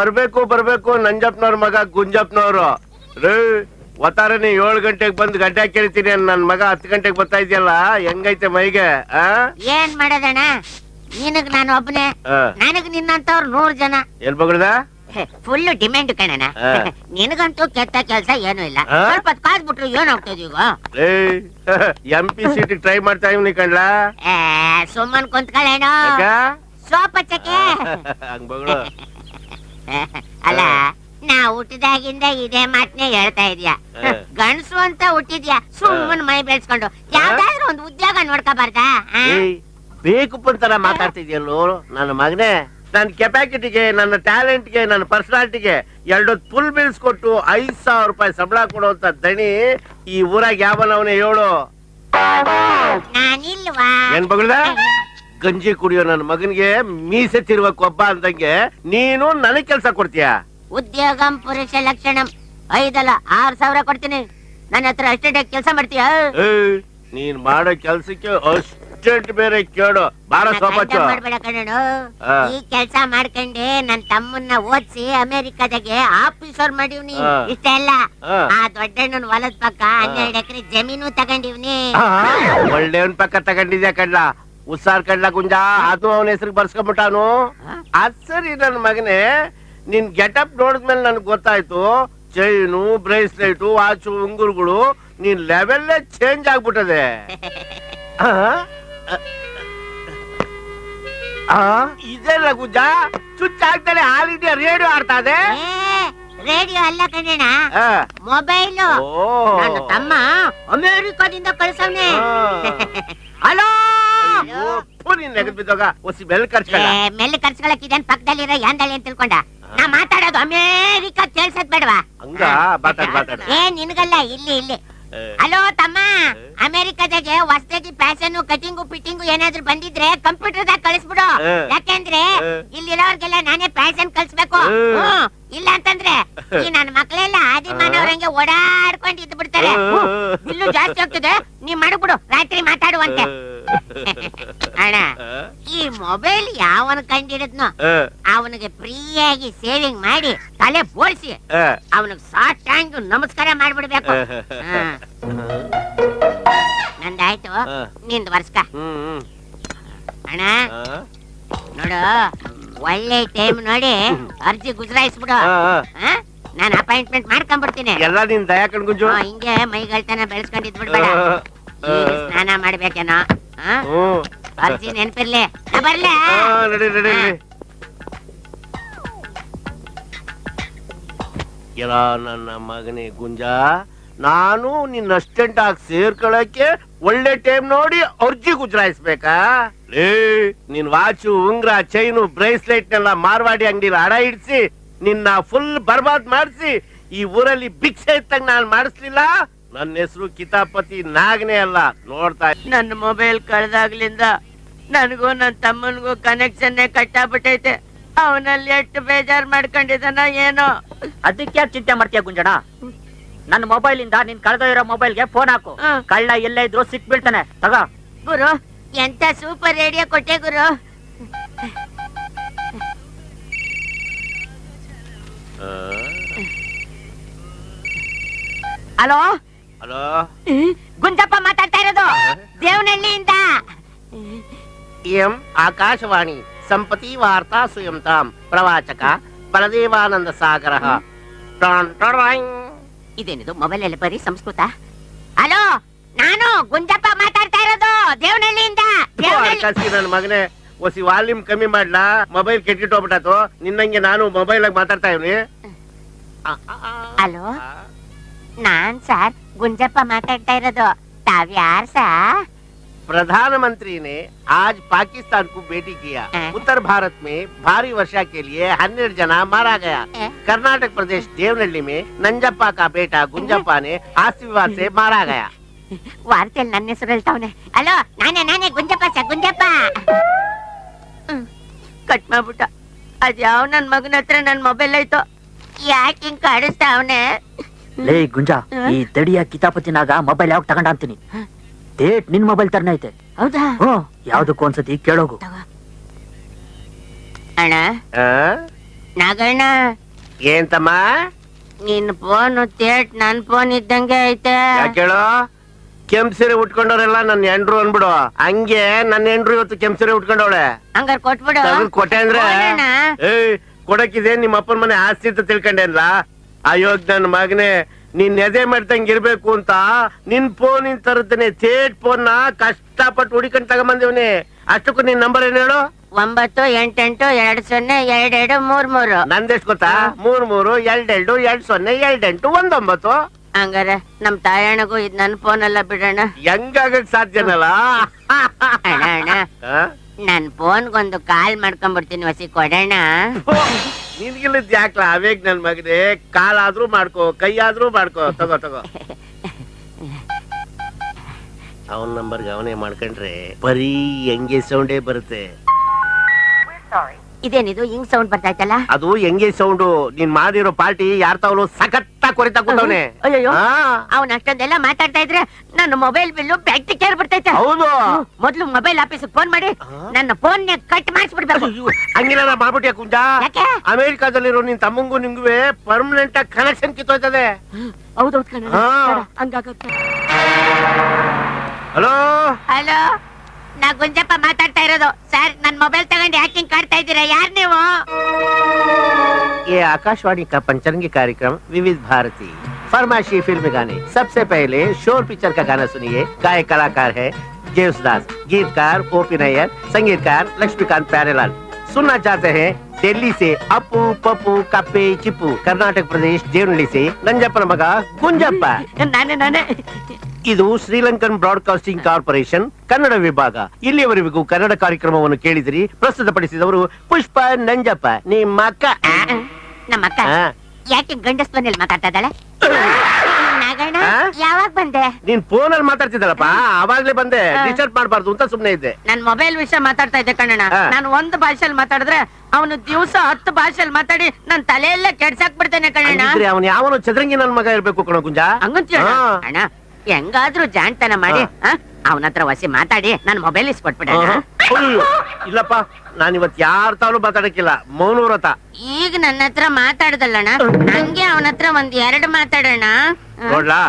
ಬರ್ಬೇಕು ನಂಜಪ್ಪನವ್ರ ಮಗ ಗುಂಜಪ್ಪನವ್ರು ರೇ ಒತ್ತಾರನೆ 7 ಗಂಟೆಗೆ ಬಂದು ಗಡ್ಡೆ ಕೇಳ್ತೀನಿ ನನ್ ಮಗ 10 ಗಂಟೆಗೆ ಬರ್ತಾ ಇದೆಯಲ್ಲ ಹೆಂಗೈತೆ ಮೈಗೆ ಏನ್ ಮಾಡೋದಣ್ಣ ನಿನಗ್ ನಾನು ಒಬ್ಬನೇ ನನಗ್ ನಿನ್ನಂತವ್ರು 100 ಜನ ಎಲ್ ಬಗ್ರದ ಫುಲ್ ಡಿಮ್ಯಾಂಡ್ ಕಣಣ್ಣ ನಿನಗಂತೂ ಕೆಟ್ಟ ಕೆಲ್ಸ ಏನು ಇಲ್ಲ ಸ್ವಲ್ಪ ಕಾದ್ಬಿಟ್ರು ಏನಾಗ್ತದ ಈಗ MP ಸೀಟ್ ಟ್ರೈ ಮಾಡ್ತಾ ಇವ್ನಿ ಕಣ್ಲ ಸುಮ್ಮನ್ ಕುಂತ್ಕೊಳ್ಳೇನೋ ಸೋಪ್ ಹಚ್ಚಕ್ಕೆ ಹಂಗ್ ಬಗಳು ಅಲ್ಲ ನಾ ಹುಟ್ಟಿದಾಗಿಂದ ಇದೇ ಮಾತನೇ ಹೇಳ್ತಾ ಇದೀಯಾ ಗಂಡಸು ಅಂತ ಹುಟ್ಟಿದ್ಯಾ ಸುಮ್ಮನ್ ಮೈ ಬೆಳೆಸ್ಕೊಂಡು ಯಾವ್ದಾದ್ರು ಒಂದು ಉದ್ಯೋಗ ನೋಡ್ಕೋಬಾರ್ದಾ ಬೇಕು ತರ ಮಾತಾಡ್ತಿದ್ಯಲ್ಲೋ ನನ್ನ ಮಗನೇ ನನ್ನ ಕೆಪಾಸಿಟಿಗೆ ನನ್ನ ಟ್ಯಾಲೆಂಟ್ಗೆ ನನ್ನ ಪರ್ಸನಾಲಿಟಿಗೆ 2 ಫುಲ್ ಬಿಲ್ಸ್ ಕೊಟ್ಟು 5,000 ರೂಪಾಯಿ ಸಂಬಳ ಕೊಡುವಂತ ದಣಿ ಈ ಊರಾಗ ಯಾವನವನೇ ಹೇಳು ನಾನಿಲ್ವಾ ಏನ್ ಬಗ್ಳದ ಗಂಜಿ ಕುಡಿಯೋ ನನ್ನ ಮಗನಿಗೆ ಮೀಸೆ ತಿರುವ ಕೊಬ್ಬ ಅಂದಂಗೆ ನೀನು ನನಗ್ ಕೆಲ್ಸ ಕೊಡ್ತೀಯ ಉದ್ಯೋಗಂ ಪುರುಷ ಲಕ್ಷಣಂ 5 ಅಲ್ಲ 6,000 ಕೊಡ್ತೀನಿ ನನ್ನ ಹತ್ರ ಅಷ್ಟೇ ಕೆಲಸ ಮಾಡ್ತೀಯ ನೀನ್ ಮಾಡೋ ಕೆಲ್ಸಕ್ಕೆ ಅಷ್ಟೆಂಟ್ ಬೇರೆ ಕೇಳು ಬಾರ ಸೋಪಚ್ಚು ಮಾಡ್ಬೇಡ ಕಣೋ ಈ ಕೆಲ್ಸ ಮಾಡ್ಕೊಂಡೆ ನನ್ ತಮ್ಮನ್ನ ಓದ್ಸಿ ಅಮೆರಿಕದಾಗೆ ಆಫೀಸರ್ ಮಾಡಿವ್ನಿ ಇಷ್ಟೆಲ್ಲ ಆ ದೊಡ್ಡಣ್ಣನ ಹೊಲದ ಪಕ್ಕ 12 ಎಕರೆ ಜಮೀನು ತಗೊಂಡಿವ್ನಿ ಒಳ್ಳೆಯವನ್ ಪಕ್ಕ ತಗೊಂಡಿದ್ಯಾ ಕಡ್ಲ ಉಸಾರ್ ಕಡ್ಲ ಗುಂಜಾ ಅದು ಅವನ ಹೆಸರಿಗೆ ಬರ್ಸ್ಕೊಂಡ್ಬಿಟ್ಟಾನು ಅದ್ ಸರಿ ನನ್ ಮಗನೇ ನಿನ್ ಗೆಟಪ್ ನೋಡಿದ್ಮೇಲೆ ನನ್ಗೆ ಗೊತ್ತಾಯ್ತು ಚೈನು ಬ್ರೇಸ್ಲೆಟ್ ವಾಚು ಉಂಗುರುಗಳು ನೀನ್ ಲೆವೆಲ್ಲೇ ಚೇಂಜ್ ಆಗ್ಬಿಟ್ಟದೆ ಇದೆಲ್ಲ ಗುಜ್ಜ ಚುಚ್ಚ ಆಗ್ತಾನೆ ಆಲ್ ಇಂಡಿಯಾ ರೇಡಿಯೋ ಆಡ್ತಾ ಇದೆ ರೇಡಿಯೋ ಅಲ್ಲ ಕಣ್ಣ ಮೊಬೈಲ್ ನನ್ನ ತಮ್ಮ ಅಮೆರಿಕದಿಂದ ಕಳ್ಸವ್ನೆ ಹಲೋ ಮೆಲ್ ಖರ್ಚ್ಕೊಳಕ್ ಇದೇನ್ ಪಕ್ಕದಲ್ಲಿರೋ ಯಾಂದಳಿ ಅಂತ ತಿಳ್ಕೊಂಡ ನಾ ಮಾತಾಡೋದು ಅಮೇರಿಕ ಕೇಳ್ಸದ್ ಬೇಡವಾ ನಿನ್ಗಲ್ಲ ಇಲ್ಲಿ ಹಲೋ ತಮ್ಮ ಅಮೆರಿಕದಾಗೆ ಹೊಸದಾಗಿ ಫ್ಯಾಷನ್ ಕಟಿಂಗು ಫಿಟ್ಟಿಂಗು ಏನಾದ್ರು ಬಂದಿದ್ರೆ ಕಂಪ್ಯೂಟರ್ದಾಗ ಕಳಿಸ್ಬಿಡು ಯಾಕೆಂದ್ರೆ ಇಲ್ಲಿರೋರ್ಗೆಲ್ಲ ನಾನೇ ಫ್ಯಾಷನ್ ಕಲ್ಸ್ಬೇಕು ಇಲ್ಲ ಅಂತಂದ್ರೆ ಈ ನನ್ನ ಮಕ್ಳೆಲ್ಲ ಆದಿಮಾನವ್ರಂಗೆ ಓಡಾಡ್ಕೊಂಡು ಇದ್ದು ಬಿಡ್ತಾರೆ ಬಿಲ್ಲು ಜಾಸ್ತಿ ಹೋಗ್ತದೆ ನೀವ್ ಮಾಡ್ಬಿಡು ರಾತ್ರಿ ಮಾತಾಡುವಂತೆ ಅಣ್ಣ ಈ ಮೊಬೈಲ್ ಯಾವನ್ ಕಂಡಿಡಿದ್ನೋ ಅವನಿಗೆ ಫ್ರೀಯಾಗಿ ಸೇವಿಂಗ್ ಮಾಡಿ ತಲೆ ಬೋಳ್ಸಿ ಅವನಿಗೆ ಸಾಷ್ಟಾಂಗ ನಮಸ್ಕಾರ ಮಾಡ್ಬಿಡ್ಬೇಕು ನಂದಾಯ್ತು ನಿಂದ್ ವರ್ಷ ಅಣ್ಣ ನೋಡು ಒಳ್ಳೆ ಟೈಮ್ ನೋಡಿ ಅರ್ಜಿ ಗುಜರಾಯಿಸ್ಬಿಡು ನಾನು ಅಪಾಯಿಂಟ್ಮೆಂಟ್ ಮಾಡ್ಕೊಂಡ್ಬಿಡ್ತೀನಿ ಎಲ್ಲ ನಿನ್ ದಯಾಕಣ್ ಗುಂಜು ಹಿಂಗೆ ಮೈಗಳ್ತನ ಬೆಳೆಸ್ಕೊಂಡಿದ್ ಬಿಡ್ಬೇಡ ಸ್ನಾನ ಮಾಡ್ಬೇಕೇನೋ ಅರ್ಜಿ ನೆನ್ಪಿರ್ಲಿ ಬರ್ಲೆ ಎಲ್ಲ ನನ್ನ ಮಗನೇ ಗುಂಜಾ ನಾನು ನಿನ್ನ ಅಸ್ಟೆಂಟ್ ಆಗಿ ಸೇರ್ಕೊಳಕ್ಕೆ ಒಳ್ಳೆ ಟೈಮ್ ನೋಡಿ ಅರ್ಜಿ ಗುಜರಾಯಿಸ್ಬೇಕಾ ನಿನ್ ವಾಚು ಉಂಗ್ರ ಚೈನು ಬ್ರೇಸ್ಲೆಟ್ ನೆಲ್ಲ ಮಾರ್ವಾಡಿ ಅಂಗಡಿಲಿ ಅಡ ಇಡ್ಸಿ ನಿನ್ನ ಫುಲ್ ಬರ್ಬಾದ್ ಮಾಡಿಸಿ ಈ ಊರಲ್ಲಿ ಭಿಕ್ಷೆ ಇತ್ತಂಗ್ ನಾನ್ ಮಾಡಿಸ್ಲಿಲ್ಲ ನನ್ನ ಹೆಸರು ಕಿತಾಪತಿ ನಾಗನೇ ಅಲ್ಲ ನೋಡ್ತಾ ನನ್ನ ಮೊಬೈಲ್ ಕಳ್ದಾಗ್ಲಿಂದ ನನಗೂ ನನ್ ತಮ್ಮನ್ಗೂ ಕನೆಕ್ಷನ್ ಕಟ್ಟಾಬಿಟ್ಟೈತೆ ಅವನಲ್ಲಿ ಎಷ್ಟು ಬೇಜಾರ್ ಮಾಡ್ಕೊಂಡಿದ್ದಾನ ಏನೋ ಅದಕ್ಕೆ ಯಾಕೆ ಚಿಂತೆ ಮಾಡ್ತೀಯ ಗುಂಜಣ ನನ್ನ ಮೊಬೈಲ್ ಇಂದ ನಿನ್ ಕಳೆದೋ ಮೊಬೈಲ್ಗೆ ಫೋನ್ ಹಾಕು ಕಳ್ಳ ಎಲ್ಲ ಇದ್ರು ಸಿಕ್ ಬೀಳ್ತಾನೆ ತಗೋ ಗುರು ಎಂತ ಸೂಪರ್ ರೇಡಿಯೋ ಕೊಟ್ಟೆ ಗುರು ಹಲೋ ಹಲೋ ಗುಂಜಪ್ಪ ಮಾತಾಡ್ತಾ ಇರೋದು ದೇವನಹಳ್ಳಿಯಿಂದ ಆಕಾಶವಾಣಿ ಸಂಪತಿ ವಾರ್ತಾ ಸುಯಂತಾಂ ಪ್ರವಾಚಕ ಬಲದೇವಾನಂದ ಸಾಗರ ಇದೇನಿದು ಮೊಬೈಲ್ ಅಲ್ಲಿ ಬರೀ ಸಂಸ್ಕೃತ ಹಲೋ ನಾನು ಗುಂಜಪ್ಪ ಮಾತಾಡ್ತಾ ಇರೋದು ದೇವನಹಳ್ಳಿಯಿಂದ ನನ್ನ ಮಗನೇ ಒಸಿ ವಾಲ್ಯೂಮ್ ಕಮ್ಮಿ ಮಾಡ್ಲಾ ಮೊಬೈಲ್ ಕೆಟ್ಟಿಟ್ಟು ಹೋಗ್ಬಿಟ್ಟು ನಿನ್ನಂಗೆ ನಾನು ಮೊಬೈಲ್ ಆಗಿ ಮಾತಾಡ್ತಾ ಇವ್ನಿ ಹಲೋ ನಾನ್ ಸರ್ ಗುಂಜಪ್ಪ ಮಾತಾಡ್ತಾ ಇರೋದು ತಾವ್ಯಾರ್ ಸಾ प्रधानमंत्री ने आज पाकिस्तान को भेटी किया उत्तर भारत में भारी वर्षा के लिए 12 जना मारा गया कर्नाटक प्रदेश देवनहल्ली में नंजप्पा का बेटा गुंजप्पा ने आस्ति विवाद से मारा गया ವಾರ್ತೆಯಲ್ಲಿ ನನ್ನ ಹೆಸರು ಹೇಳ್ತಾವನೆ ಹಲೋ ನಾನೇ ಗುಂಜಪ್ಪ ಸರ್ ಗುಂಜಪ್ಪ ಕಟ್ ಮಾಡ್ಬಿಟ್ಟ ಅದ್ಯಾವ ನನ್ ಮಗನ ಹತ್ರ ನನ್ ಮೊಬೈಲ್ ಐತೋ ಯಾಕೆ ಹಿಂಗ್ ಕಾಡಿಸ್ತಾವನೆ ಲೇ ಗುಂಜಾ ಈ ತಡಿಯ ಕಿತಾಪತಿನಾಗ ಮೊಬೈಲ್ ಯಾವಾಗ ತಗೊಂಡ ಅಂತೀನಿ ಡೇಟ್ ನಿನ್ ಮೊಬೈಲ್ ತರನ ಐತೆ ಹೌದಾ ಯಾವ್ದಕ್ಕೂ ಒಂದ್ಸತಿ ಕೇಳೋಗು ಅಣ್ಣ ನಾಗಣ್ಣ ಏನ್ ತಮ್ಮ ನಿನ್ ಫೋನ್ ತೇಟ್ ನನ್ ಫೋನ್ ಇದ್ದಂಗೆ ಐತೆ. ಯಾಕೇಳೋ ಕೆಂಪ್ಸಿರೆ ಉಟ್ಕೊಂಡವ್ರೆಲ್ಲ ನನ್ನ ಎಂಡ್ರು ಅನ್ಬಿಡು. ಹಂಗೆ ನನ್ನ ಎಂಡ್ರು ಇವತ್ತು ಕೆಂಪ್ಸಿರೆ ಉಟ್ಕೊಂಡವಳೆ. ಹಂಗಾರ್ ಕೊಟ್ಬಿಡು. ಕೊಟ್ಟೆ ಅಂದ್ರೆ ಕೊಡೋಣ. ಏಯ್ ಕೊಡಕ್ಕಿದೆ ನಿಮ್ಮ ಅಪ್ಪನ ಮನೆ ಆಸ್ತಿ ಅಂತ ತಿಳ್ಕೊಂಡೇನ್ಲ. ಅಯೋಗ್ ನನ್ ಮಗನೇ, ನೀನ್ ಎದೆ ಮಾಡ್ದಂಗ್ ಇರ್ಬೇಕು ಅಂತ ನಿನ್ ಫೋನ್ ತರುತ್ತೇನೆ. ಥೇಟ್ ಫೋನ್ ನ ಕಷ್ಟಪಟ್ಟು ಹುಡಿಕೊಂಡ್ ತಗೊಂಬಂದಿವ್ನಿ. ಅಷ್ಟಕ್ಕೂ ನಿನ್ ನಂಬರ್ ಏನ್ ಹೇಳು? 9888202233. ನಂದೆಷ್ಟು ಗೊತ್ತಾ? 3322202819. ಹಂಗಾರ ನಮ್ ತಾಯಣ್ಣಗೂ ಇದ್ ನನ್ ಫೋನ್ ಅಲ್ಲ ಬಿಡೋಣ. ಹೆಂಗಾಗಕ್ ಸಾಧ್ಯನಲ್ಲ? ಅಣ್ಣ ನನ್ ಫೋನ್ಗೊಂದು ಕಾಲ್ ಮಾಡ್ಕೊಂಡ್ಬಿಡ್ತೀನಿ, ವಸಿ ಕೊಡೋಣ. ನಿನ್ಗಿಲ್ಲದ್ ಯಾಕ್ಲ ಅವೇಗ್ ನನ್ ಮಗನೇ. ಕಾಲಾದ್ರೂ ಮಾಡ್ಕೋ, ಕೈಯಾದ್ರೂ ಮಾಡ್ಕೋ. ತಗೋ ತಗೋ. ಅವನ್ ನಂಬರ್ಗೆ ಅವನೇ ಮಾಡ್ಕೊಂಡ್ರೆ ಬರೀ ಹೆಂಗೆ ಸೌಂಡೇ ಬರುತ್ತೆ. ಇದೇನಿದು ಹಿಂಗ್ ಸೌಂಡ್ ಬರ್ತಾ ಇತ್ತಲ್ಲ? ಅದು ಹೆಂಗೆ ಸೌಂಡು. ನೀನ್ ಮಾಡಿರೋ ಪಾರ್ಟಿ ಯಾರ್ ತಾವಲು ಸಖತ್ತ ಕೊರಿತಾ ಕೂತವನೆ. ಅಯ್ಯೋ ಅವ್ನ ಅಷ್ಟೊಂದೆಲ್ಲ ಮಾತಾಡ್ತಾ ಇದ್ರೆ ನನ್ನ ಮೊಬೈಲ್ ಬಿಲ್ಲು ಬ್ಯಾಟ್ರಿ ಕೇರ್ ಬರ್ತೈತೆ. ಹೌದು, ಮೊದ್ಲು ಮೊಬೈಲ್ ಆಫೀಸ್ ಫೋನ್ ಮಾಡಿ ನನ್ನ ಫೋನ್ ಕಟ್ ಮಾಡಿಸ್ಬಿಡ್ಬೇಕು. ಹಂಗಿಲ್ಲ ಮಾಡ್ಬಿಟ್ಯಾ ಕುಂಜ? ಯಾಕೆ? ಅಮೆರಿಕಾದಲ್ಲಿರೋ ನಿನ್ ತಮ್ಮಂಗೂ ನಿಂಗುವೆ ಪರ್ಮನೆಂಟ್ ಆಗಿ ಕನೆಕ್ಷನ್ ಕಿತ್ತೋಯ್ತದೆ. ಹೌದೌದು. ಹಲೋ ಹಲೋ, ನಾ ಗುಂಜಪ್ಪ ಮಾತಾಡ್ತಾ ಇರೋದು. ಸರ್ ನನ್ ಮೊಬೈಲ್ ತಗೊಂಡು ಯಾಕಿಂಗ್ ಕಾಡ್ತಾ ಇದ್ದೀರಾ? ಯಾರ್ ನೀವು? ये आकाशवाणी का पंचरंगी कार्यक्रम विविध भारती फरमाशी फिल्म गाने। सबसे पहले शोर पिक्चर का गाना सुनिए। गायक कलाकार है जेसुदास, गीतकार ओपी नैयर, संगीतकार लक्ष्मीकांत प्यारेलाल। सुनना चाहते हैं दिल्ली से अपू पप्पू कप्पे चिप्पू, कर्नाटक प्रदेश देवनहಳ್ಳಿ से ನಂಜಪ್ಪನ ಮಗ ಗುಂಜಪ್ಪ। ನಾನೇ ಇದು ಶ್ರೀಲಂಕನ್ ಬ್ರಾಡ್ಕಾಸ್ಟಿಂಗ್ ಕಾರ್ಪೊರೇಷನ್ ಕನ್ನಡ ವಿಭಾಗ. ಇಲ್ಲಿಯವರೆಗೂ ಕನ್ನಡ ಕಾರ್ಯಕ್ರಮವನ್ನು ಕೇಳಿದಿರಿ. ಪ್ರಸ್ತುತಪಡಿಸಿದವರು ಪುಷ್ಪ ನಂಜಪ್ಪ. ನಿಮ್ಮ ಅಕ್ಕ ನಮ್ಮ ಅಕ್ಕ ಯಾಕೆ ಗಂಡಸ್ ಮನೇಲಿ ಮಾತಾಡ್ತಾ ಇದ್ದಾಳೆ? ನಾಗಣ್ಣ ಯಾವಾಗ ಬಂದೆ? ನೀನ್ ಫೋನ್ ಅಲ್ಲಿ ಮಾತಾಡ್ತಿದ್ದಲ್ಲಪ್ಪ, ಅವಾಗ್ಲೇ ಬಂದೆ. ಡಿಸ್ಟರ್ಬ್ ಮಾಡಬಾರ್ದು ಅಂತ ಸುಮ್ನೆ ಇದ್ದೆ. ನನ್ ಮೊಬೈಲ್ ವಿಷಯ ಮಾತಾಡ್ತಾ ಇದ್ದೆ ಕಣ್ಣಣ್ಣ. ನಾನು ಒಂದು ಭಾಷೆಯಲ್ಲಿ ಮಾತಾಡಿದ್ರೆ ಅವನು ದಿವಸ 10 ಭಾಷೆಯಲ್ಲಿ ಮಾತಾಡಿ ನನ್ ತಲೆಯೆಲ್ಲ ಕೆಡ್ಸಾಕ್ ಬಿಡ್ತೇನೆ ಕಣ್ಣಣ್ಣ. ಅವನು ಯಾವನು ಚದ್ರಂಗಿ ನನ್ ಮಗ ಇರ್ಬೇಕು ಕಣ ಗುಂಜ. ಹಂಗಂತೀಯ ಅಣ್ಣ? ಹೆಂಗಾದ್ರೂ ಜಾಣ್ತನ ಮಾಡಿ ಅವನ ಹತ್ರ ವಸಿ ಮಾತಾಡಿ ನನ್ ಮೊಬೈಲ್ ಇಸ್ಕೊಟ್ಬಿಡ. ಇಲ್ಲಪ್ಪ, ನಾನ್ ಇವತ್ ಯಾರ ತಾನು ಮಾತಾಡಕ್ಕಿಲ್ಲ. ಮೌನವ್ರತ. ಈಗ ನನ್ನ ಹತ್ರ ಮಾತಾಡ್ದಲ್ಲಣ್ಣ, ಹಂಗೆ ಅವನ ಹತ್ರ 1-2 ಮಾತಾಡೋಣ. ನೋಡ್ಲಾ,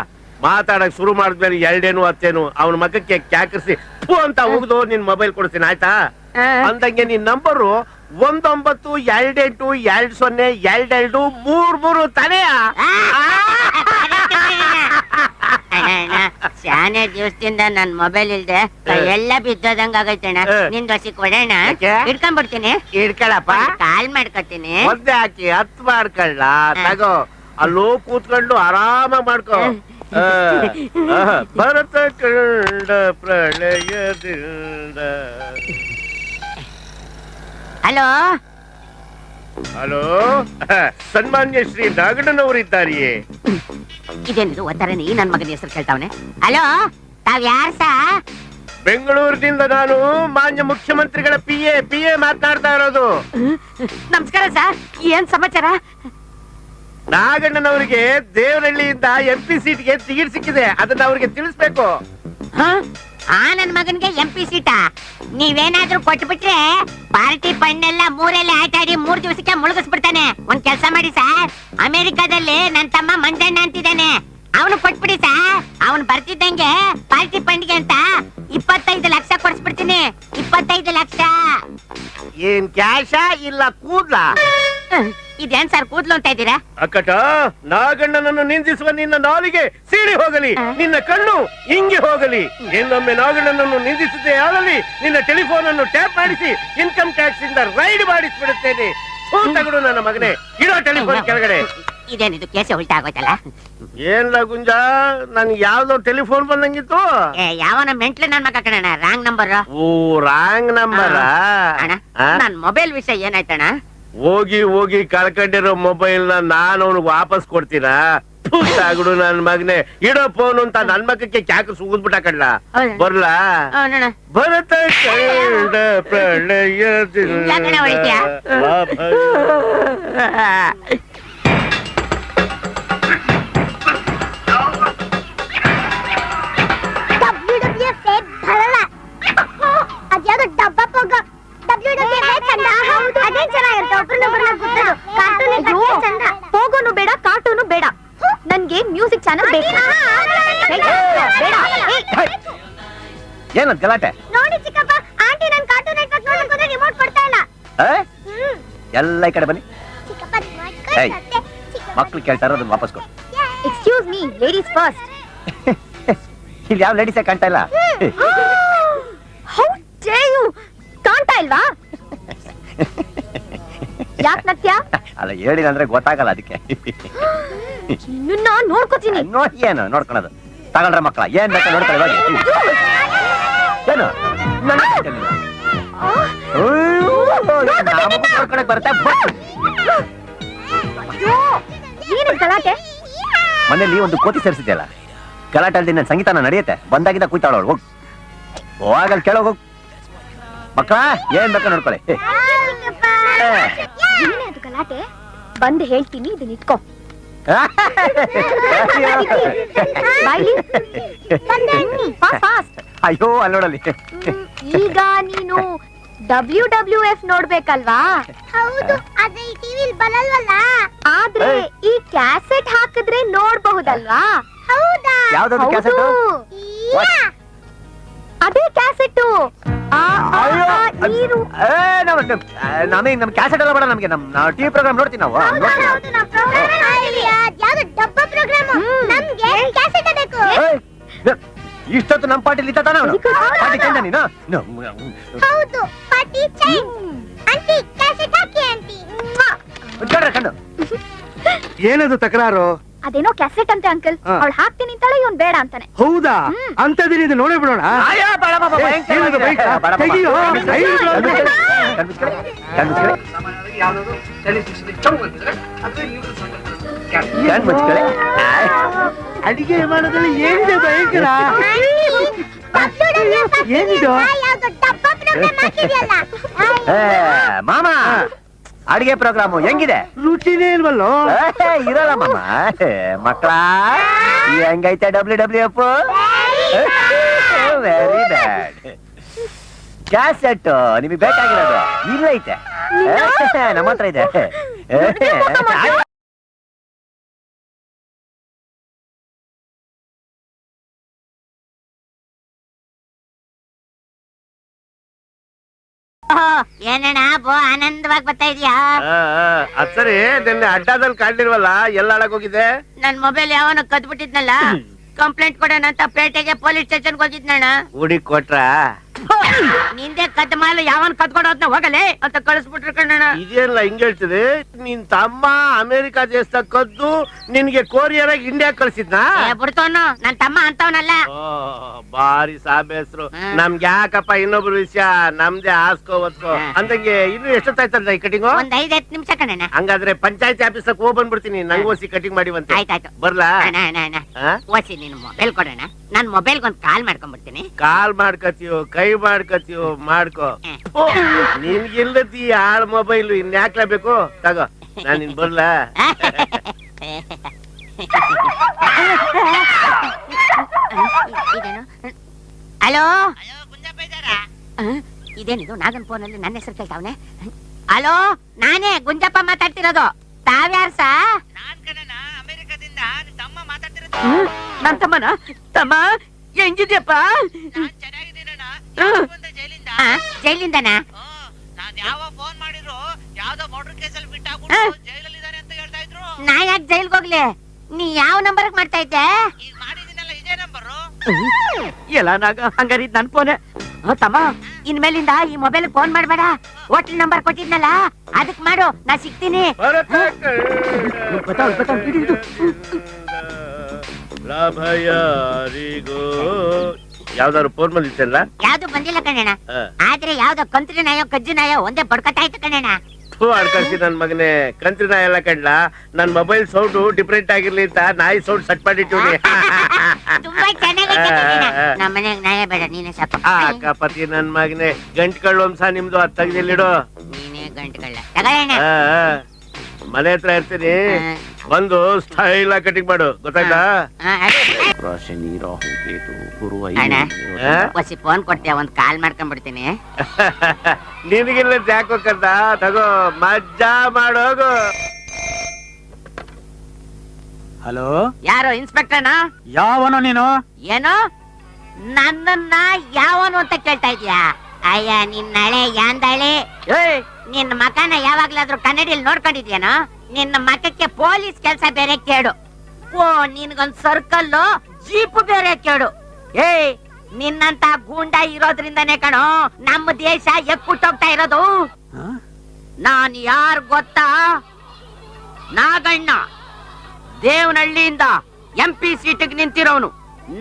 ಮಾತಾಡಕ್ ಶುರು ಮಾಡಿದ್ಮೇಲೆ 2 10 ಅವನ ಮಗಕ್ಕೆ ಕ್ಯಾಕರಿಸಿ ಅಂತ ಉಗ್ದು ನಿನ್ ಮೊಬೈಲ್ ಕೊಡ್ತೀನಿ ಆಯ್ತಾ? ಅಂದಂಗೆ ನಿನ್ ನಂಬರು 1928202233 ತಾನೆಯಾ? ಶಾನೆ ದಿವಸದಿಂದ ನನ್ ಮೊಬೈಲ್ ಇಲ್ದೆ ಎಲ್ಲ ಬಿದ್ದೋದಂಗ ಆಗೈತಣ್ಣ. ನಿನ್ ದೋಸಿ ಕೊಡೋಣ, ಇಟ್ಕೊಂಡ್ಬಿಡ್ತೀನಿ. ಇಡ್ಕೊಳಪ್ಪ, ಕಾಲ್ ಮಾಡ್ಕೊತೀನಿ. ಒದ್ದೆ ಹಾಕಿ 10 ಮಾಡ್ಕೊಳ್ಳ. ತಗೋ, ಅಲ್ಲೋ ಕೂತ್ಕೊಂಡು ಆರಾಮಾಗಿ ಮಾಡ್ಕೋ. ಭರತ ಕಂಡ ಪ್ರಳಯದಿಂದ. ಹಲೋ ಹಲೋ, ಸನ್ಮಾನ್ಯ ಶ್ರೀ ನಾಗಣ್ಣನವರಿದ್ದಾರೆಯೇ? ಇದೇನಿದು ಒತ್ತರನೇ ನನ್ ಮಗನ ಹೆಸರು ಕೇಳ್ತಾವನೆ. ಹಲೋ, ತಾವ್ ಯಾರ ಸಾ? ಬೆಂಗಳೂರಿನಿಂದ ನಾನು ಮಾನ್ಯ ಮುಖ್ಯಮಂತ್ರಿಗಳ ಪಿ ಎ ಮಾತನಾಡ್ತಾ ಇರೋದು. ನಮಸ್ಕಾರ ಸರ್, ಏನ್ ಸಮಾಚಾರ? ನಾಗಣ್ಣನವರಿಗೆ ದೇವನಹಳ್ಳಿಯಿಂದ MP ಸೀಟ್ಗೆ ಟಿಕೆಟ್ ಸಿಕ್ಕಿದೆ. ಅದನ್ನ ಅವ್ರಿಗೆ ತಿಳಿಸ್ಬೇಕು. ನನ್ ಮಗನ್ಗೆ MP ಸೀಟಾ? ನೀವೇನಾದ್ರೂ ಕೊಟ್ಬಿಟ್ರೆ ಪಾರ್ಟಿ ಫಂಡ್ ಎಲ್ಲ 3 ಆಟ ಆಡಿ 3 ದಿವಸಕ್ಕೆ ಮುಳುಗಿಸ್ಬಿಡ್ತಾನೆ. ಒಂದ್ ಕೆಲ್ಸ ಮಾಡಿ ಸರ್, ಅಮೆರಿಕಾದಲ್ಲಿ ನನ್ ತಮ್ಮ ಮಂಜಣ್ಣ ಅಂತಿದ್ದಾನೆ, ಅವನು ಕೊಟ್ಬಿಡಿ ಸರ್. ಅವನು ಬರ್ತಿದ್ದಂಗೆ ಪಾರ್ಟಿ ಫಂಡ್ಗೆ ಅಂತ 25 ಲಕ್ಷ ಕೊಡ್ಸ್ಬಿಡ್ತೀನಿ. 25 ಲಕ್ಷ. ಏನ್ ಕ್ಯಾಶ ಇಲ್ಲ ಕೂದ್ಲ? ಇದೇನ್ ಸರ್ ಕೂದ್ಲು ಅಂತ ಇದ್ದೀರಾ? ಅಕ್ಕಟ, ನಾಗಣ್ಣನನ್ನು ನಿಂದಿಸುವ ನಿನ್ನ ನಾಲಿಗೆ ಸೀಳಿ ಹೋಗಲಿ, ನಿನ್ನ ಕಣ್ಣು ಹಿಂಗೆ ಹೋಗಲಿ. ಇನ್ನೊಮ್ಮೆ ನಾಗಣ್ಣನನ್ನು ನಿಂದಿಸಿದ್ದೇ ಆಗಲಿ ನಿನ್ನ ಟೆಲಿಫೋನ್ ಅನ್ನು ಟ್ಯಾಪ್ ಮಾಡಿಸಿ ಇನ್ಕಮ್ ಟ್ಯಾಕ್ಸ್ ಇಂದ ರೈಡ್ ಮಾಡಿಸ್ಬಿಡುತ್ತೇನೆ. ತಗಡು ನನ್ನ ಮಗನೇ, ಇರೋ ಟೆಲಿಫೋನ್ ಕೆಳಗಡೆ. ಇದೇನಿದು ಕೇಸ ಉಲ್ಟಾ ಆಗೋಯ್ತಲ್ಲ? ಏನ್ಲ ಗುಂಜ, ನನ್ ಯಾವ್ದೋ ಟೆಲಿಫೋನ್ ಬಂದಂಗಿತ್ತು. ಯಾವನ ಮೆಂಟ್ಲೆ ನನ್ ಮಗ ಕಣ, ರಾಂಗ್ ನಂಬರ್. ಓ, ರಾಂಗ್ ನಂಬರ್. ನನ್ ಮೊಬೈಲ್ ವಿಷಯ ಏನಾಯ್ತಣ್ಣ? ಹೋಗಿ ಹೋಗಿ ಕಳ್ಕೊಂಡಿರೋ ಮೊಬೈಲ್ ನಾನು ಅವನಿಗೆ ವಾಪಸ್ ಕೊಡ್ತೀನ? ತಗಡು ನನ್ ಮಗನೇ, ಇಡೋ ಫೋನ್ ಅಂತ ನನ್ ಮಗಕ್ಕೆ ಕ್ಯಾಕ ಸುಗಿದ್ಬಿಟ್ಟ ಕಡ್ಲ. ಬರ್ಲಾ? ಭರತ ಕಂಡ ಪ್ರಳಯದಿಂದ. ಅದ್ಯಾವ್ದು ಡಬ್ಬ ಪೊಗ್ಗ WWF ಕಂಡ? ಅದೇನ್ ಚೆನ್ನಾಗಿರುತ್ತೆ, ಒಬ್ರನ್ನೊಬ್ರನ್ನ ಗುದ್ದೋದು. ನನಗೆ ಮ್ಯೂಸಿಕ್ ಚಾನಲ್ ಬೇಕು. ಏನಂತ ಗಲಾಟೆ? ನೋಡಿ ಚಿಕ್ಕಪ್ಪ, ಆಂಟಿ ನನ್ ಕಾರ್ಟೂನ್ ನೆಟ್ವರ್ಕ್ ನೋಡಕ್ ಹೋದ್ರೆ ರಿಮೋಟ್ ಕೊಡ್ತಾ ಇಲ್ಲ. ಎಲ್ಲ ಈ ಕಡೆ ಬನ್ನಿ. ಏಯ್, ಮಕ್ಳು ಕೇಳ್ತಾರ ಅದನ್ನ ವಾಪಸ್ ಕೊಡು. Excuse me, ladies first. ಇಲ್ಲಿ ಯಾವ ಲೇಡೀಸೇ ಕಾಣ್ತಾ ಇಲ್ಲ. How dare you? ಕಾಣ್ತಾ ಇಲ್ವಾ? ಯಾಕ್ ನತ್ಯ? ಅಲ್ಲ, ಹೇಳಿಲ್ಲ ಅಂದ್ರೆ ಗೊತ್ತಾಗಲ್ಲ ಅದಕ್ಕೆ. ನಿನ್ನ ನೋಡ್ಕೋತೀನಿ. ನೋಡಿ ಏನು ನೋಡ್ಕೊಳೋದು? ತಗೊಳ್ರ ಮಕ್ಕಳ, ಏನ್ ಬೇಕಾ ನೋಡ್ಕೊಳ್ಳಿ ಹೋಗಿ. ಏನು ನೋಡ್ಕೊಳಕ್ ಬರುತ್ತೆ. ಏನು ಗಲಾಟೆ? ಮನೇಲಿ ಒಂದು ಕೋತಿ ಸೇರಿಸಿದ್ಯಲ್ಲ, ಗಲಾಟೆ ಅಲ್ದಿ ನನ್ನ ಸಂಗೀತನ ನಡೆಯುತ್ತೆ. ಬಂದಾಗಿದ್ದ ಕೂತಾಳೋಳು. ಹೋಗ್ ಹೋಗಲ್ ಕೇಳೋಗು. ಮಕ್ಕಳ ಏನ್ ಬೇಕಾ ನೋಡ್ಕೊಳ್ಳಿ. ಏನೇ ಅದು ಗಲಾಟೆ? ಬಂದು ಹೇಳ್ತೀನಿ, ಇದನ್ನ ಇಟ್ಕೋ. ಅಯ್ಯೋ ಅಲ್ಲಿ ನೋಡಲಿ. ಈಗ ನೀನು WWF ನೋಡ್ಬೇಕಲ್ವಾ? ಹೌದು, ಆದ್ರೆ ಈ ಟಿವಿಲ್ ಬರಲ್ವಲ್ಲ. ಆದ್ರೆ ಈ ಕ್ಯಾಸೆಟ್ ಹಾಕಿದ್ರೆ ನೋಡ್ಬಹುದಲ್ವಾ? ಹೌದಾ? ಯಾವ್ದಾದ್ರು ಕ್ಯಾಸೆಟ್? ಅದೇ ಕ್ಯಾಸೆಟ್. ನಮಗೆ ನಮ್ ಕ್ಯಾಸೆಟ್ ಎಲ್ಲ ಬೇಡ ನಮ್ಗೆ. ನಾವು ಟಿವಿ ಪ್ರೋಗ್ರಾಮ್ ನೋಡ್ತೀವಿ ನಾವು. ಇಷ್ಟೊತ್ತು ನಮ್ ಪಾರ್ಟಿಲಿ ಇತ್ತ ತಾನ ಪಾರ್ಟಿ ಕೇಂದ್ರ ನೀನು. ಹೌದು, ಪಾರ್ಟಿ ಚೇಂಜ್. ಆಂಟಿ ಕ್ಯಾಸೆಟ್ ಹಾಕಿ ಆಂಟಿ. ಕಣ್ಣು ಏನದು ತಕರಾರು? ಅದೇನೋ ಕ್ಯಾಸೆಟ್ ಅಂತೆ ಅಂಕಲ್. ಅವಳು ಹಾಕ್ತೀನಿ ಅಂತಾಳೆ, ಇವನ್ ಬೇಡ ಅಂತಾನೆ. ಹೌದಾ? ಅಂತದಿನ ಇದು ನೋಡೇ ಬಿಡೋಣ. ತೆಗಿಯೋ. ಅಡಿಗೆ ಮಾಡೋದ್ರಲ್ಲಿ ಏನಿದೆ ಭಯಂಕರ? ಏನಿದು? ಮಾಮ, ಅಡಿಗೆ ಪ್ರೋಗ್ರಾಮು ಹೆಂಗಿದೆ? ರುಚಿನೇ ಇಲ್ವಲ್ಲೋ? ಇರಲ್ಲ ಮಾಮ. ಮಕ್ಕಳ ಹೆಂಗೈತೆ WWF? Very bad. ಕ್ಯಾಸೆಟ್ ನಿಮಗೆ ಬೇಕಾಗಿರೋದು ಇಲ್ಲೈತೆ, ನಮ್ಮ ಹತ್ರ ಇದೆ. ಏನಣ್ಣ ಬೋ ಆನಂದವಾಗಿ ಬರ್ತಾ ಇದೀಯಾ? ಅದ್ ಸರಿ, ನಿನ್ನೆ ಅಡ್ಡಾದಲ್ಲಿ ಕಾಣ್ಲಿಲ್ವಲ್ಲ, ಎಲ್ಲ ಹೋಗಿದೆ? ನನ್ ಮೊಬೈಲ್ ಯಾವನ ಕದ್ಬಿಟ್ಟಿದ್ನಲ್ಲ, ಕಂಪ್ಲೇಂಟ್ ಕೊಡೋಣ ಅಂತ ಪೇಟೆಗೆ ಪೊಲೀಸ್ ಸ್ಟೇಷನ್ ಹೋಗಿದ್ನಣ್ಣ. ಹುಡುಕ್ ಕೊಟ್ರ? ನಿಂದೆ ಕದ್ದ ಮಾಲು ಯಾವನ್ ಕದ್ಕೊಡೋದ್ನ ಹೋಗಲೇ ಅಂತ ಕಳಿಸ್ಬಿಟ್ರು ಕಣ್ಣಣ್ಣ. ಇದೇನಿಲ್ಲ ಹಿಂಗ್ ಹೇಳ್ತಿದೆ? ನಿನ್ ತಮ್ಮ ಅಮೆರಿಕಾ ದೇಶದಾಗ ಕದ್ದು ನಿನ್ಗೆ ಕೊರಿಯರ್ ಆಗಿ ಇಂಡಿಯಾ ಕಳ್ಸಿದ್ನಾ? ಬಿಡ್ತವನು, ನನ್ ತಮ್ಮ ಅಂತವನಲ್ಲ. ಬಾರಿ ಸಾಬೇಸ್ರು. ನಮ್ಗೆ ಯಾಕಪ್ಪ ಇನ್ನೊಬ್ರು ವಿಷಯ, ನಮ್ದೇ ಆಸ್ಕೋ ಒತ್ಕೋ ಅಂದಂಗೆ. ಇನ್ನು ಎಷ್ಟೊತ್ತಾಯ್ತಲ್ಲ ಈ ಕಟಿಂಗು? ಒಂದ್ 5-10 ನಿಮಿಷ ಕಣ್ಣಣ್ಣ. ಹಂಗಾದ್ರೆ ಪಂಚಾಯತಿ ಆಫೀಸ್ ಹೋಗ್ ಬಂದ್ಬಿಡ್ತೀನಿ, ನಂಗೆ ಓಸಿ ಕಟಿಂಗ್ ಮಾಡಿವಂತೆ. ಆಯ್ತಾಯ್ತು, ಬರ್ಲಾ? ಓಸಿ ನೀನು ಮೊಬೈಲ್ ಕೊಡೋಣ, ನಾನ್ ಮೊಬೈಲ್ಗೆ ಒಂದ್ ಕಾಲ್ ಮಾಡ್ಕೊಂಡ್ಬಿಡ್ತೀನಿ. ಕಾಲ್ ಮಾಡ್ಕತಿಯೋ ಕೈ ಮಾಡ್ಕತಿಯೋ ಮಾಡ್ಕೋ. ನಿನ್ಗಿಲ್ಲದಿ ಆಳ್ ಮೊಬೈಲ್ ಇನ್ಯಾಕ್ಲೇಬೇಕು? ತಗೋ, ನಾನ್ ನಿನ್ ಬರ್ಲಾ? ಹಲೋ, ಇದೇನಿದು ನಾಗನ್ ಫೋನಲ್ಲಿ ನನ್ನ ಹೆಸರು ಕೇಳ್ತಾವನೆ? ಹಲೋ, ನಾನೇ ಗುಂಜಪ್ಪ ಮಾತಾಡ್ತಿರೋದು. ತಾವ್ಯಾರ ಸಾ? ಅಮೆರಿಕದಿಂದ ತಮ್ಮ ಮಾತಾಡ್ತಿರೋದು. ನನ್ ತಮ್ಮನ? ತಮ್ಮ ಹೆಂಗಿದ್ಯಪ್ಪ? ಜೈಲಿಂದನಾ? ನಾನ್ ಯಾವ ಫೋನ್ ಮಾಡಿದ್ರು ಯಾವ್ದೋ ಮರ್ಡರ್ ಕೇಸಲ್ಲಿ ಬಿಟ್ಟಾಗ್ಬಿಟ್ಟು ಜೈಲಲ್ಲಿ ಇದಾರೆ ಅಂತ ಹೇಳ್ತಾ ಇದ್ರು. ನಾ ಯಾಕೆ ಜೈಲ್ಗೆ ಹೋಗ್ಲಿ? ನೀ ಯಾವ ನಂಬರ್ ಮಾಡ್ತಾ ಇದ್ದೆ? ಈಗ ಮಾಡಿದಿನಲ್ಲ ಇದೇ ನಂಬರು. ಎಲ್ಲ ನಾಗ ಹಂಗಾರಿ ನನ್ ಫೋನೆ. ತಮ್ಮ, ಇನ್ಮೇಲಿಂದ ಈ ಮೊಬೈಲ್ ಫೋನ್ ಮಾಡ್ಬೇಡ. ಹೋಟೆಲ್ ನಂಬರ್ ಕೊಟ್ಟಿದ್ನಲ್ಲ ಅದಕ್ ಮಾಡು, ನಾ ಸಿಗ್ತೀನಿ. ಲಾಭ ಯಾರಿಗೋ. ಯಾವ್ದಾದ್ರು ಫೋನ್ ಬಂದಿತ್ತಲ್ಲ? ಯಾವ್ದು ಬಂದಿಲ್ಲ ಕಣಣ್ಣ. ಆದ್ರೆ ಯಾವ್ದೋ ಕಂತ್ರಿ ನಾಯೋ ಕಜ್ಜಿ ನಾಯೋ ಒಂದೇ ಬಡ್ಕತಾ ಇತ್ತು ಕಣಣ್ಣ. ಅಡ್ಕಳ್ಸಿ ನನ್ ಮಗನೇ, ಕಂತ್ರಿ ನಾಯಿ ಎಲ್ಲ ಕಂಡ್ಲ. ನನ್ ಮೊಬೈಲ್ ಸೌಂಡ್ ಡಿಫ್ರೆಂಟ್ ಆಗಿರ್ಲಿ ಅಂತ ನಾಯಿ ಸೌಂಡ್ ಸೆಟ್ ಮಾಡಿಟ್ಟಿವ್ನಿ. ತುಂಬಾ ಚೆನ್ನಾಗೈತೆ ನಮ್ಮ ಮನೆಗ್ ನಾಯ ಬೇಡ, ನೀನೇ ಸಾಕು. ಅಕ್ಕಪತಿ ನನ್ ಮಗನೇ, ಗಂಟ್ಕಳ್ಳು ವಂಶ ನಿಮ್ದು ಅದ್ ತೆಗ್ದಿಲ್ಲಿಡು. ನೀನೇ ಗಂಟುಗಳ ತಗೊಳ್ಳೋಣ. ಮನೆ ಹತ್ರ ಇರ್ತೀನಿ, ಬಂದು ಸ್ಟೈಲ್ ಆಗಿ ಕಟಿಂಗ್ ಮಾಡು, ಗೊತ್ತಾಯ್ತಾ? ಹೊಸಿ ಫೋನ್ ಕೊಡ್ತೀಯ, ಒಂದ್ ಕಾಲ್ ಮಾಡ್ಕೊಂಡ್ಬಿಡ್ತೀನಿ. ನಿನಗಿಲ್ಲ ಯಾಕೋ ಕರ್ದ, ತಗೋ ಮಜ್ಜಾ ಮಾಡೋಗು. ಹಲೋ, ಯಾರು ಇನ್ಸ್ಪೆಕ್ಟರ್ನಾ? ಯಾವನೋ ನೀನು? ಏನು ನನ್ನನ್ನ ಯಾವನು ಅಂತ ಕೇಳ್ತಾ ಇದೀಯಾ? ಅಯ್ಯ ನಿನ್ನಳೆ ಯಾಂದಳೆ. ಏಯ್, ನಿನ್ನ ಮಕನ ಯಾವಾಗ್ಲಾದ್ರೂ ಕನ್ನಡಿಯಲ್ಲಿ ನೋಡ್ಕೊಂಡಿದ್ಯೇನೋ? ನಿನ್ನ ಮಕಕ್ಕೆ ಪೊಲೀಸ್ ಕೆಲ್ಸ ಬೇರೆ ಕೇಡು. ಓ, ನಿನ್ಗೊಂದ್ ಸರ್ಕಲ್ ಜೀಪ್ ಬೇರೆ ಕೇಡು. ಏಯ್, ನಿನ್ನಂತ ಗೂಂಡ ಇರೋದ್ರಿಂದಾನೇ ಕಣೋ ನಮ್ಮ ದೇಶ ಎಕ್ಕುಟ್ಟೋಗ್ತಾ ಇರೋದು. ನಾನ್ ಯಾರ್ ಗೊತ್ತಾ? ನಾಗಣ್ಣ, ದೇವನಹಳ್ಳಿಯಿಂದ MP ಸೀಟಿಗೆ ನಿಂತಿರೋನು.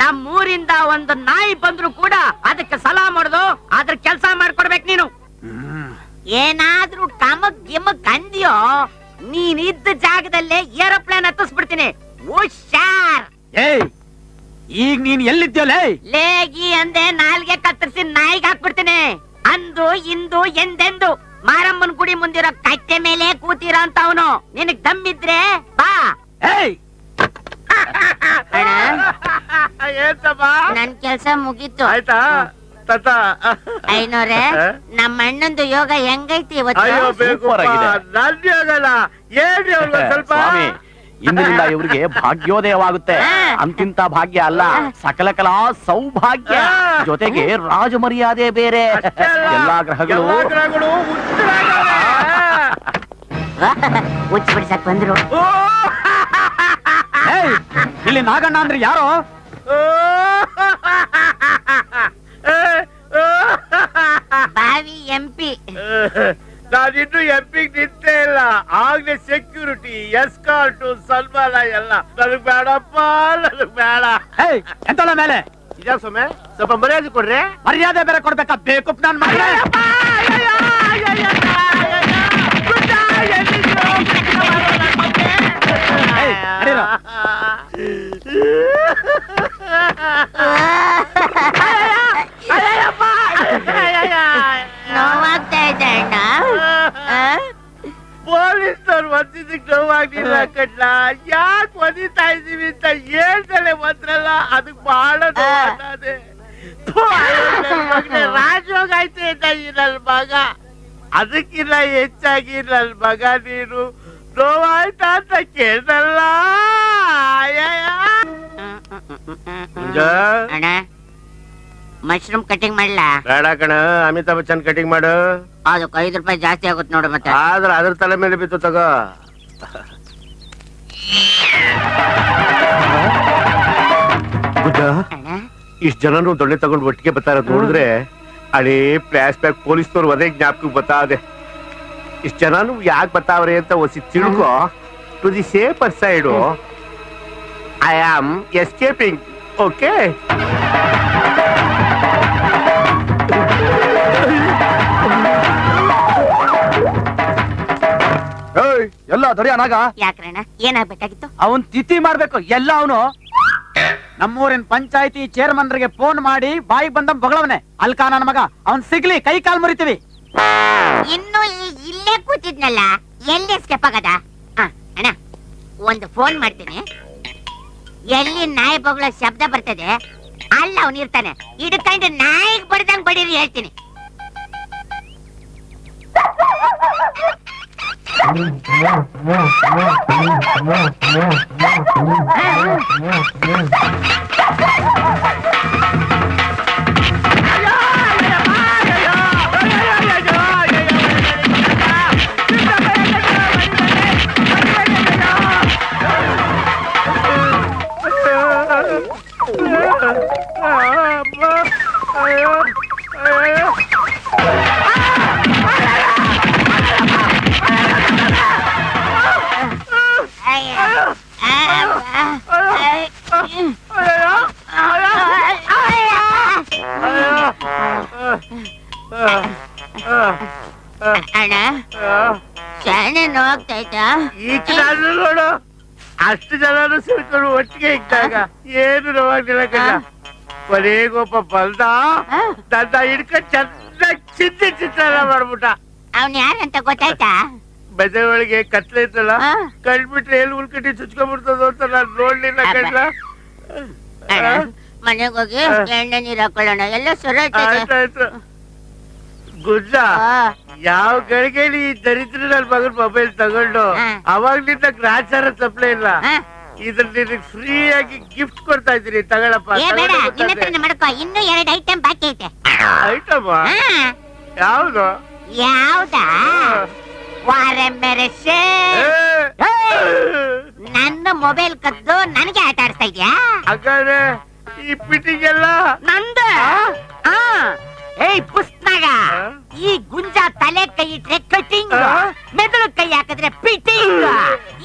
ನಮ್ಮೂರಿಂದ ಒಂದು ನಾಯಿ ಬಂದ್ರು ಕೂಡ ಅದಕ್ಕೆ ಸಲಾ ಮಾಡುದು, ಅದ್ರ ಕೆಲಸ ಮಾಡ್ಕೊಡ್ಬೇಕು ನೀನು. ಏನಾದ್ರೂ ಕಮಕ್ ಗಿಮಕ್ ಅಂದ್ಯೋ, ನೀನ್ ಇದ್ದ ಜಾಗದಲ್ಲೇ ಏರೋಪ್ಲೇನ್ ಹತ್ತಿಸ್ಬಿಡ್ತೀನಿ. ಹುಷಾರ್. ಏಯ್, ಈಗ ನೀನ್ ಎಲ್ಲಿದ್ಯಲೇ? ಲೇಗಿ ಅಂದೆ ನಾಲ್ಗೆ ಕತ್ತರಿಸಿ ನಾಯಿಗೆ ಹಾಕ್ಬಿಡ್ತೀನಿ. ಅಂದು ಇಂದು ಎಂದೆಂದು ಮಾರಮ್ಮನ್ ಗುಡಿ ಮುಂದಿರೋ ಕಟ್ಟೆ ಮೇಲೆ ಕೂತಿರೋ ಅಂತವನು. ನಿನಗ್ ದಮ್ಮಿದ್ರೆ ಬಾ. ಏಯ್, ಏನ್ಸಮ್ಮ? ನನ್ ಕೆಲ್ಸ ಮುಗೀತು. ಆಯ್ತಾ ತಾತ? ಐನೋರೆ, ನಮ್ಮ ಅಣ್ಣಂದು ಯೋಗ ಹೆಂಗೈತಿ ಇವತ್ತು? ಅಯ್ಯೋ ಬೇಕು, ಸೂಪರ್ ಆಗಿದೆ. ನನ್ಗೆ ಆಗಲ್ಲ. ಹೇಳ್ರಿ ಅವ್ರಿಗೆ ಸ್ವಲ್ಪ. ಸ್ವಾಮಿ, ಇಂದಿನಿಂದ ಇವರಿಗೆ ಭಾಗ್ಯೋದಯವಾಗುತ್ತೆ. ಅಂತಿಂತ ಭಾಗ್ಯ ಅಲ್ಲ, ಸಕಲ ಕಲಾ ಸೌಭಾಗ್ಯ, ಜೊತೆಗೆ ರಾಜಮರ್ಯಾದೆ ಬೇರೆ. ಎಲ್ಲಾ ಗ್ರಹಗಳು ಹುಚ್ಚ ಬಿಡ್ಸಕ್ ಬಂದ್ರು. ಏಯ್, ಇಲ್ಲಿ ನಾಗಣ್ಣ ಅಂದ್ರೆ ಯಾರೋ? ಬಾವಿ MP. ನಾನಿನ್ನು MP ನಿಂತೇ ಇಲ್ಲ. ಆಗ್ಲೇ ಸೆಕ್ಯೂರಿಟಿ, ಎಸ್ಕಾರ್ಟು, ಸನ್ಮಾನ ಎಲ್ಲ. ನನಗ್ ಬೇಡಪ್ಪ, ನನಗ್ ಬೇಡ. ಏಯ್, ಎಂತಲ್ಲ ಮೇಲೆ ಇದ್ಯಾ ಸೊಮ್ಮೆ? ಸ್ವಲ್ಪ ಮರ್ಯಾದೆ ಕೊಡ್ರಿ. ಮರ್ಯಾದೆ ಬೇರೆ ಕೊಡ್ಬೇಕಾ? ಬೇಕು ನಾನ್ ಮಗನೇ. ಏಯ್, ನಡೀರೋ. ನೋವಾಗ್ತಾ ಇದೆ ಅಣ್ಣ. ಪೊಲೀಸ್ನವ್ರು ಒಂದಿದ್ದಕ್ಕೆ ನೋವಾಗ್ಲಿಲ್ಲ ಕಡ್ಲ. ಯಾಕೆ ಒದಿತಾ ಇದೀವಿ ಅಂತ ಹೇಳ್ತಲೇ ಬಂದ್ರಲ್ಲ, ಅದಕ್ ಬಹಳ ನೋವಾಗ್ತದೆ. ರಾಜೋಗ ಆಯ್ತು ಅಂತ ಈ ನನ್ ಮಗ. ಅದಕ್ಕಿಂತ ಹೆಚ್ಚಾಗಿ ನನ್ ಮಗ ನೀನು ನೋವಾಯ್ತಾ ಅಂತ ಕೇಳ್ದಲ್ಲ. ಅಣ್ಣ, ಮಶ್ರೂಮ್ ಕಟಿಂಗ್ ಮಾಡ್ಲಾ? ಬೇಡ ಕಣ, ಅಮಿತಾಬ್ ಬಚ್ಚನ್ ಕಟಿಂಗ್ ಮಾಡು. ಅದಕ್ಕೆ 5 ರೂಪಾಯಿ ಜಾಸ್ತಿ ಆಗುತ್ತೆ ನೋಡು. ಮತ್ತೆ ಆದ್ರ ಅದ್ರ ತಲೆ ಮೇಲೆ ಬಿತ್ತು ತಗೋ. ಅಣ್ಣ, ಇಷ್ಟ ಜನರು ದೊಣ್ಣೆ ತಗೊಂಡು ಒಟ್ಟಿಗೆ ಬರ್ತಾ ಇರೋದು ನೋಡಿದ್ರೆ ಹಳೇ ಫ್ಲಾಶ್ ಬ್ಯಾಕ್ ಪೊಲೀಸ್ನವ್ರು ಅದೇ ಜ್ಞಾಪಕ ಬರ್ತಾ ಇದೆ. ಇಷ್ಟ ಜನನು ಯಾಕೆ ಬರ್ತಾವ್ರೆ ಅಂತ ಒಸಿ ತಿಳ್ಕೊ. To the safer side I am escaping. Okay, ಎಲ್ಲ ದೊರೆಯನಾಗ ಯಾಕ್ರಣ್ಣ, ಏನಾಗ್ಬೇಕಾಗಿತ್ತು? ಅವನ್ ತಿಥಿ ಮಾಡ್ಬೇಕು ಎಲ್ಲ. ಅವನು ನಮ್ಮೂರಿನ ಪಂಚಾಯತಿ ಚೇರ್ಮನ್ರಿಗೆ ಫೋನ್ ಮಾಡಿ ಬಾಯಿಗೆ ಬಂದ ಬಗಳವನೆ. ಅಲ್ಕ ನನ್ನ ಮಗ, ಅವನ್ ಸಿಗ್ಲಿ ಕೈ ಕಾಲ್ ಮುರಿತೀವಿ. ಇನ್ನು ಇಲ್ಲೇ ಕೂತಿದ್ನಲ್ಲ, ಎಲ್ಲಿ ಎಸ್ಕೇಪ್ ಆಗದ? ಅಣ್ಣ, ಒಂದು ಫೋನ್ ಮಾಡ್ತೀನಿ. ಎಲ್ಲಿ ನಾಯಿ ಬೊಗಳ ಶಬ್ದ ಬರ್ತದೆ ಅಲ್ಲ ಅವನಿರ್ತಾನೆ. ಹಿಡ್ಕೊಂಡು ನಾಯಿಗೆ ಬಡ್ದಂಗ್ ಬಡೀರಿ ಹೇಳ್ತೀನಿ. ಅಣ್ಣ, ಶಾನೆ ನೋವಾಗ್ತೈತಾ? ಈ ನಾನು ನೋಡು, ಅಷ್ಟು ಜನರು ಸೇರ್ಕೊಂಡು ಒಟ್ಟಿಗೆ ಇದ್ದಾಗ ಏನು ನೋವಾಗಿಲ್ಲ ಕಣ್ಣ. ಕೊನೆಗೊಬ್ಬ ಬಲ್ದ ನನ್ನ ಹಿಡ್ಕೊಂಡು ಚೆನ್ನಾಗಿ ಚಿಂತೆ ಚಿತ್ರಾನ್ನ ಮಾಡ್ಬಿಟ್ಟ. ಅವ್ನ್ ಯಾರಂತ ಗೊತ್ತಾಯ್ತಾ? ಬೆದೆ ಒಳಗೆ ಕತ್ಲೆ ಇತ್ತಲ್ಲ, ಕಂಡ್ಬಿಟ್ರೆ ಎಲ್ಲಿ ಉಳ್ಕಟ್ಟಿ ಚುಚ್ಕೊಂಡ್ಬಿಡ್ತದೋ ಅಂತ ನಾನು ನೋಡ್ಲಿಲ್ಲ ಕಣ್ಣ. ಅಣ್ಣ, ಮನೆಗೆ ಹೋಗಿ ಎಣ್ಣೆ ನೀರ್ ಹಾಕೊಳ್ಳೋಣ, ಎಲ್ಲ ಸೊರೈತೈತೆ. ಆಯ್ತಾಯ್ತು ಗುಜ್ಜ. ಯಾವ ಗಳಿಗೆಲಿ ಈ ದರಿದ್ರ ನನ್ ಮಗನ್ ಮೊಬೈಲ್ ತಗೊಂಡು ಅವಾಗ್ಲಿಂದ ಗ್ರಾಚಾರ ತಪ್ಪಲೇ ಇಲ್ಲ. ಇದ್ರ ನಿನಗೆ ಫ್ರೀ ಆಗಿ ಗಿಫ್ಟ್ ಕೊಡ್ತಾ ಇದ್ದೀನಿ ತಗೊಳಪ್ಪ ಏ ಬೇಡ ನಿನ್ನ ಹತ್ರನೇ ಮಾಡ್ಕೋ, ಇನ್ನೂ 2 ಐಟಮ್ ಬಾಕಿ ಐತೆ. ಐಟಮ್ ಹಾ, ಯಾವ್ದು ಯಾವ್ದಾ? ವಾರೆ ಮೇರೆ ಶೇ, ನನ್ನ ಮೊಬೈಲ್ ಕದ್ದು ನನಗೆ ಆಟ ಆಡಿಸ್ತಾ ಇದ್ಯಾ? ಹಾಗಾದ್ರೆ ಈ ಪಿಟಿಗೆಲ್ಲ ನಂದ ಏಯ್ ಪುಸ್ತಕ, ಈ ಗುಂಜ ತಲೆ ಕೈ ಇಟ್ರೆ ಕಟಿಂಗ್, ಮೆದುಳು ಕೈ ಹಾಕಿದ್ರೆ ಪಿಟಿಂಗ್.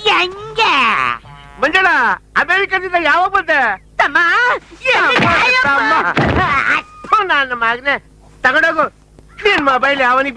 ಹೆಂಗೆ ಮಂಜಣ್ಣ ಅಮೆರಿಕದಿಂದ ಯಾವಾಗ ಬಂದೆ? ತಮ್ಮ? ನನ್ನ ಮಗನೆ ತಗೊಂಡೋಗು ನಿನ್ ಮೊಬೈಲ್ ಅವನಿಗೆ